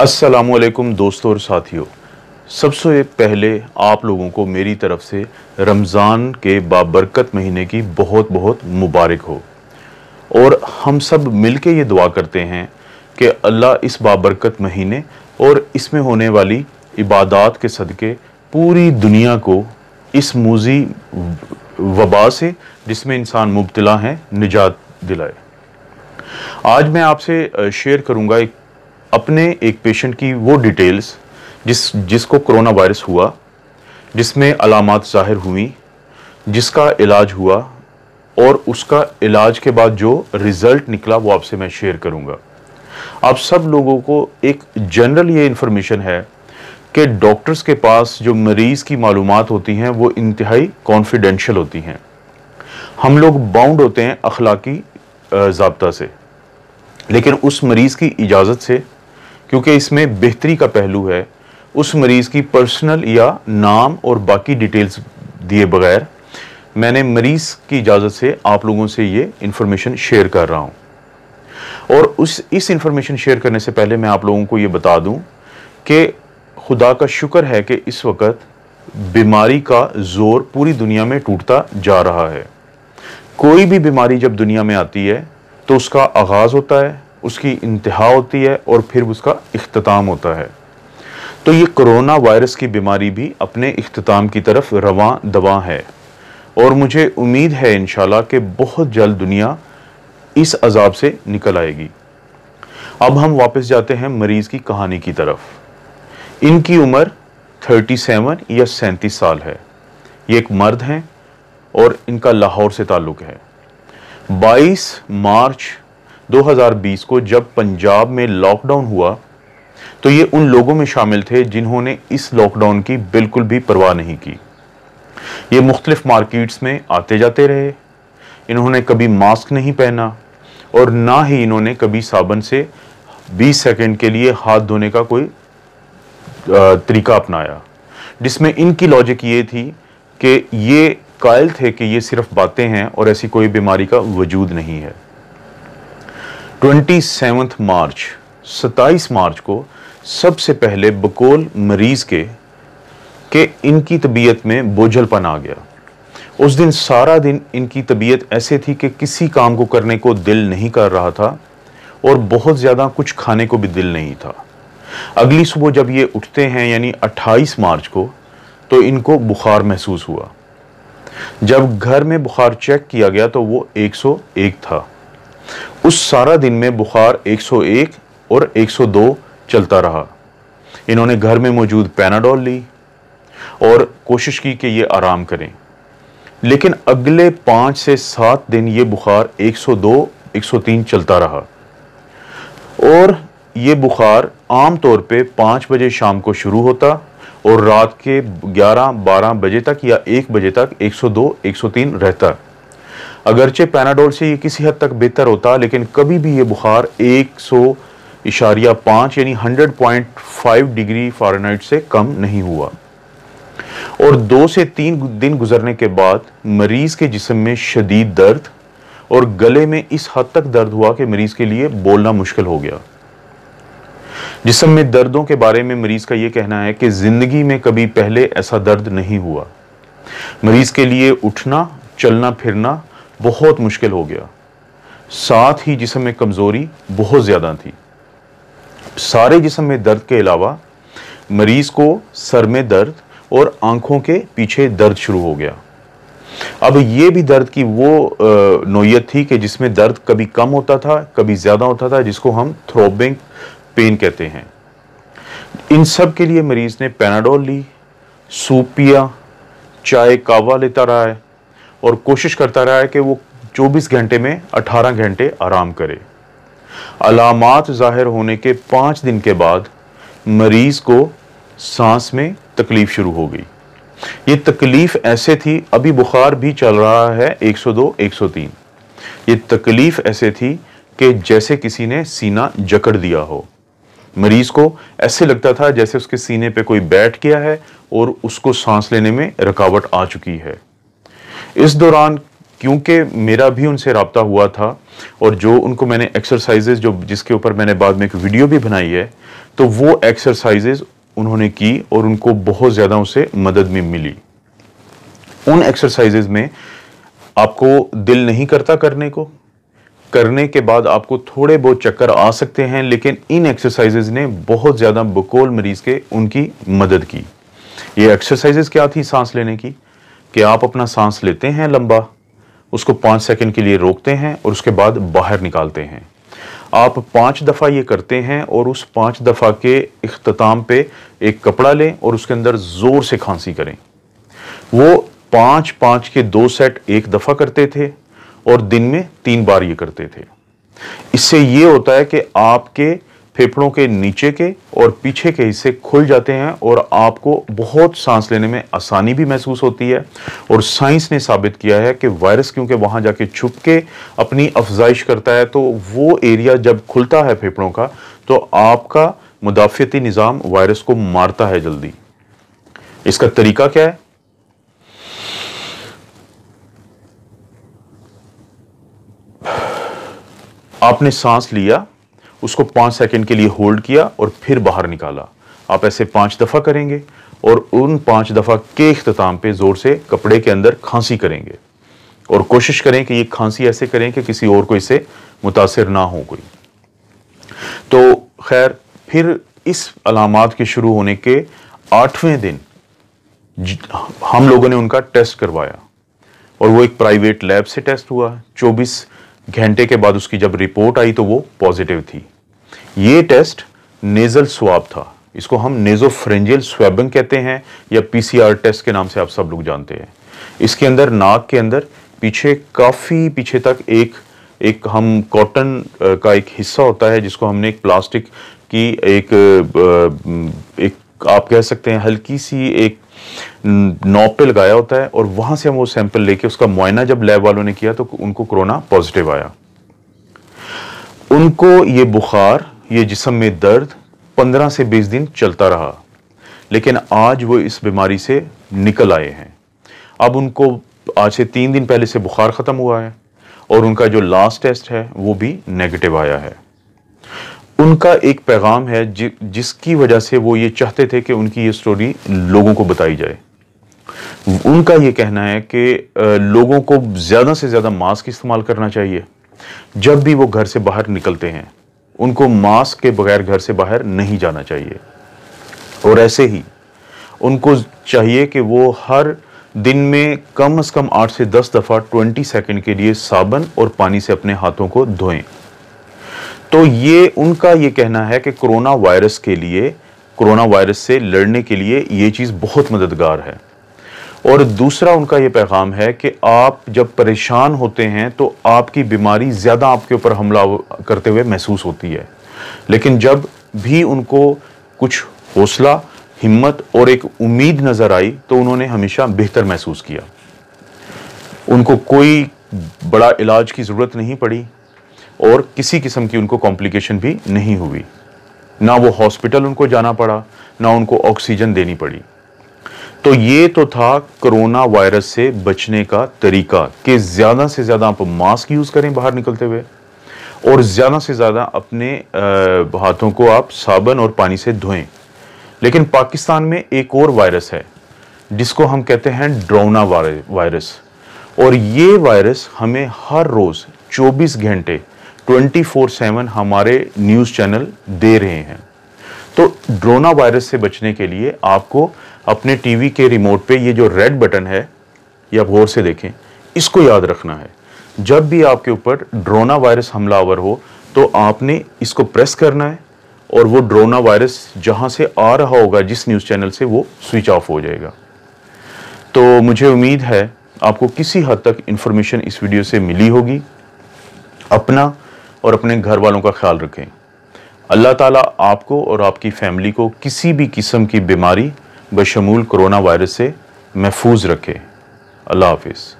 अस्सलामुअलैकुम दोस्तों और साथियों। सबसे पहले आप लोगों को मेरी तरफ से रमज़ान के बाबरकत महीने की बहुत बहुत मुबारक हो। और हम सब मिलके ये दुआ करते हैं कि अल्लाह इस बाबरकत महीने और इसमें होने वाली इबादात के सदक़े पूरी दुनिया को इस मूज़ी वबा से जिसमें इंसान मुब्तला है निजात दिलाए। आज मैं आपसे शेयर करूंगा अपने एक पेशेंट की वो डिटेल्स जिसको कोरोना वायरस हुआ, जिसमें अलामात ज़ाहिर हुई, जिसका इलाज हुआ और उसका इलाज के बाद जो रिज़ल्ट निकला वो आपसे मैं शेयर करूंगा। आप सब लोगों को एक जनरल ये इन्फॉर्मेशन है कि डॉक्टर्स के पास जो मरीज़ की मालूमात होती हैं वो इंतहाई कॉन्फिडेंशियल होती हैं। हम लोग बाउंड होते हैं अखलाकी ज़ाब्ता से, लेकिन उस मरीज़ की इजाज़त से, क्योंकि इसमें बेहतरी का पहलू है, उस मरीज़ की पर्सनल या नाम और बाकी डिटेल्स दिए बगैर मैंने मरीज़ की इजाज़त से आप लोगों से ये इन्फॉर्मेशन शेयर कर रहा हूँ। और इस इन्फॉर्मेशन शेयर करने से पहले मैं आप लोगों को ये बता दूँ कि खुदा का शुक्र है कि इस वक्त बीमारी का ज़ोर पूरी दुनिया में टूटता जा रहा है। कोई भी बीमारी जब दुनिया में आती है तो उसका आगाज़ होता है, उसकी इंतहा होती है और फिर उसका इख्तिताम होता है। तो ये कोरोना वायरस की बीमारी भी अपने इख्तिताम की तरफ रवां दवां है और मुझे उम्मीद है इंशाल्लाह कि बहुत जल्द दुनिया इस अजाब से निकल आएगी। अब हम वापस जाते हैं मरीज़ की कहानी की तरफ। इनकी उम्र 37 या 37 साल है। ये एक मर्द हैं और इनका लाहौर से ताल्लुक़ है। 22 मार्च 2020 को जब पंजाब में लॉकडाउन हुआ तो ये उन लोगों में शामिल थे जिन्होंने इस लॉकडाउन की बिल्कुल भी परवाह नहीं की। ये मुख्तलिफ मार्केट्स में आते जाते रहे। इन्होंने कभी मास्क नहीं पहना और ना ही इन्होंने कभी साबुन से 20 सेकंड के लिए हाथ धोने का कोई तरीका अपनाया, जिसमें इनकी लॉजिक ये थी कि ये कायल थे कि ये सिर्फ बातें हैं और ऐसी कोई बीमारी का वजूद नहीं है। 27 मार्च 27 मार्च को सबसे पहले बकौल मरीज के इनकी तबीयत में बोझलपन आ गया। उस दिन सारा दिन इनकी तबीयत ऐसे थी कि किसी काम को करने को दिल नहीं कर रहा था और बहुत ज़्यादा कुछ खाने को भी दिल नहीं था। अगली सुबह जब ये उठते हैं यानी 28 मार्च को, तो इनको बुखार महसूस हुआ। जब घर में बुखार चेक किया गया तो वो 101 था। उस सारा दिन में बुखार 101 और 102 चलता रहा। इन्होंने घर में मौजूद पैनाडोल ली और कोशिश की कि ये आराम करें, लेकिन अगले 5 से 7 दिन ये बुखार 102 103 चलता रहा। और ये बुखार आम तौर पे 5 बजे शाम को शुरू होता और रात के 11-12 बजे तक या 1 बजे तक 102 103 रहता। अगरचे पैनाडोल से ये किसी हद तक बेहतर होता, लेकिन कभी भी ये बुखार 100.5 यानी 100.5 डिग्री फ़ारेनहाइट से कम नहीं हुआ। और 2 से 3 दिन गुजरने के बाद मरीज के जिस्म में शदीद दर्द और गले में इस हद तक दर्द हुआ कि मरीज के लिए बोलना मुश्किल हो गया। जिस्म में दर्दों के बारे में मरीज का यह कहना है कि जिंदगी में कभी पहले ऐसा दर्द नहीं हुआ। मरीज के लिए उठना चलना फिरना बहुत मुश्किल हो गया। साथ ही जिस्म में कमजोरी बहुत ज्यादा थी। सारे जिस्म में दर्द के अलावा मरीज को सर में दर्द और आंखों के पीछे दर्द शुरू हो गया। अब ये भी दर्द की वो नोयत थी कि जिसमें दर्द कभी कम होता था कभी ज्यादा होता था, जिसको हम थ्रोबिंग पेन कहते हैं। इन सब के लिए मरीज ने पैनाडोल ली, सूप पिया, चाय कावा लेता रहा है और कोशिश करता रहा है कि वो 24 घंटे में 18 घंटे आराम करे। अलामात जाहिर होने के 5 दिन के बाद मरीज को सांस में तकलीफ शुरू हो गई। ये तकलीफ ऐसे थी, अभी बुखार भी चल रहा है 102 103। ये तकलीफ ऐसे थी कि जैसे किसी ने सीना जकड़ दिया हो। मरीज को ऐसे लगता था जैसे उसके सीने पे कोई बैठ गया है और उसको सांस लेने में रुकावट आ चुकी है। इस दौरान क्योंकि मेरा भी उनसे रब्ता हुआ था और जो उनको मैंने एक्सरसाइजेज जो जिसके ऊपर मैंने बाद में एक वीडियो भी बनाई है, तो वो एक्सरसाइजेज उन्होंने की और उनको बहुत ज़्यादा उससे मदद भी मिली। उन एक्सरसाइजेज में आपको दिल नहीं करता करने के बाद आपको थोड़े बहुत चक्कर आ सकते हैं, लेकिन इन एक्सरसाइजेज ने बहुत ज़्यादा बकौल मरीज के उनकी मदद की। ये एक्सरसाइजेज क्या थी सांस लेने की, कि आप अपना सांस लेते हैं लंबा, उसको 5 सेकंड के लिए रोकते हैं और उसके बाद बाहर निकालते हैं। आप 5 दफ़ा ये करते हैं और उस 5 दफ़ा के इख्तिताम पे एक कपड़ा लें और उसके अंदर ज़ोर से खांसी करें। वो 5-5 के 2 सेट एक दफ़ा करते थे और दिन में 3 बार ये करते थे। इससे ये होता है कि आपके फेफड़ों के नीचे के और पीछे के हिस्से खुल जाते हैं और आपको बहुत सांस लेने में आसानी भी महसूस होती है। और साइंस ने साबित किया है कि वायरस क्योंकि वहां जाके छुप के अपनी अफजाइश करता है, तो वो एरिया जब खुलता है फेफड़ों का, तो आपका मुदाफ़ियती निज़ाम वायरस को मारता है जल्दी। इसका तरीका क्या है? आपने सांस लिया, उसको 5 सेकंड के लिए होल्ड किया और फिर बाहर निकाला। आप ऐसे 5 दफ़ा करेंगे और उन 5 दफ़ा के इख्तिताम पे ज़ोर से कपड़े के अंदर खांसी करेंगे और कोशिश करें कि ये खांसी ऐसे करें कि किसी और को इससे मुतासिर ना हो कोई। तो खैर, फिर इस अलामात के शुरू होने के 8वें दिन हम लोगों ने उनका टेस्ट करवाया और वो एक प्राइवेट लैब से टेस्ट हुआ। 24 घंटे के बाद उसकी जब रिपोर्ट आई तो वो पॉजिटिव थी। ये टेस्ट नेजल स्वाब था, इसको हम नेजोफ्रेंजियल स्वैबिंग कहते हैं या पीसीआर टेस्ट के नाम से आप सब लोग जानते हैं। इसके अंदर नाक के अंदर पीछे, काफ़ी पीछे तक एक हम कॉटन का एक हिस्सा होता है जिसको हमने एक प्लास्टिक की एक आप कह सकते हैं हल्की सी एक नॉब पे लगाया होता है और वहां से हम वो सैंपल लेके उसका मुआयना जब लैब वालों ने किया तो उनको कोरोना पॉजिटिव आया। उनको ये बुखार, ये जिस्म में दर्द 15 से 20 दिन चलता रहा, लेकिन आज वो इस बीमारी से निकल आए हैं। अब उनको आज से 3 दिन पहले से बुखार खत्म हुआ है और उनका जो लास्ट टेस्ट है वो भी नेगेटिव आया है। उनका एक पैगाम है जिसकी वजह से वो ये चाहते थे कि उनकी ये स्टोरी लोगों को बताई जाए। उनका ये कहना है कि लोगों को ज़्यादा से ज़्यादा मास्क इस्तेमाल करना चाहिए। जब भी वो घर से बाहर निकलते हैं उनको मास्क के बगैर घर से बाहर नहीं जाना चाहिए। और ऐसे ही उनको चाहिए कि वो हर दिन में कम से कम 8 से 10 दफ़ा 20 सेकंड के लिए साबुन और पानी से अपने हाथों को धोएं। तो ये उनका ये कहना है कि कोरोना वायरस के लिए, कोरोना वायरस से लड़ने के लिए ये चीज़ बहुत मददगार है। और दूसरा उनका ये पैगाम है कि आप जब परेशान होते हैं तो आपकी बीमारी ज़्यादा आपके ऊपर हमला करते हुए महसूस होती है, लेकिन जब भी उनको कुछ हौसला, हिम्मत और एक उम्मीद नज़र आई तो उन्होंने हमेशा बेहतर महसूस किया। उनको कोई बड़ा इलाज की ज़रूरत नहीं पड़ी और किसी किस्म की उनको कॉम्प्लिकेशन भी नहीं हुई। ना वो हॉस्पिटल उनको जाना पड़ा, ना उनको ऑक्सीजन देनी पड़ी। तो ये तो था कोरोना वायरस से बचने का तरीका कि ज़्यादा से ज़्यादा आप मास्क यूज़ करें बाहर निकलते हुए और ज़्यादा से ज़्यादा अपने हाथों को आप साबुन और पानी से धोएं। लेकिन पाकिस्तान में एक और वायरस है जिसको हम कहते हैं ड्रोना वायरस, और ये वायरस हमें हर रोज़ 24 घंटे 24/7 हमारे न्यूज़ चैनल दे रहे हैं। तो ड्रोना वायरस से बचने के लिए आपको अपने टीवी के रिमोट पे ये जो रेड बटन है, ये आप गौर से देखें, इसको याद रखना है। जब भी आपके ऊपर ड्रोना वायरस हमलावर हो तो आपने इसको प्रेस करना है और वो ड्रोना वायरस जहां से आ रहा होगा जिस न्यूज़ चैनल से, वो स्विच ऑफ हो जाएगा। तो मुझे उम्मीद है आपको किसी हद तक इंफॉर्मेशन इस वीडियो से मिली होगी। अपना और अपने घर वालों का ख्याल रखें। अल्लाह ताला आपको और आपकी फैमिली को किसी भी किस्म की बीमारी बशमूल कोरोना वायरस से महफूज रखे। अल्लाह हाफिज़।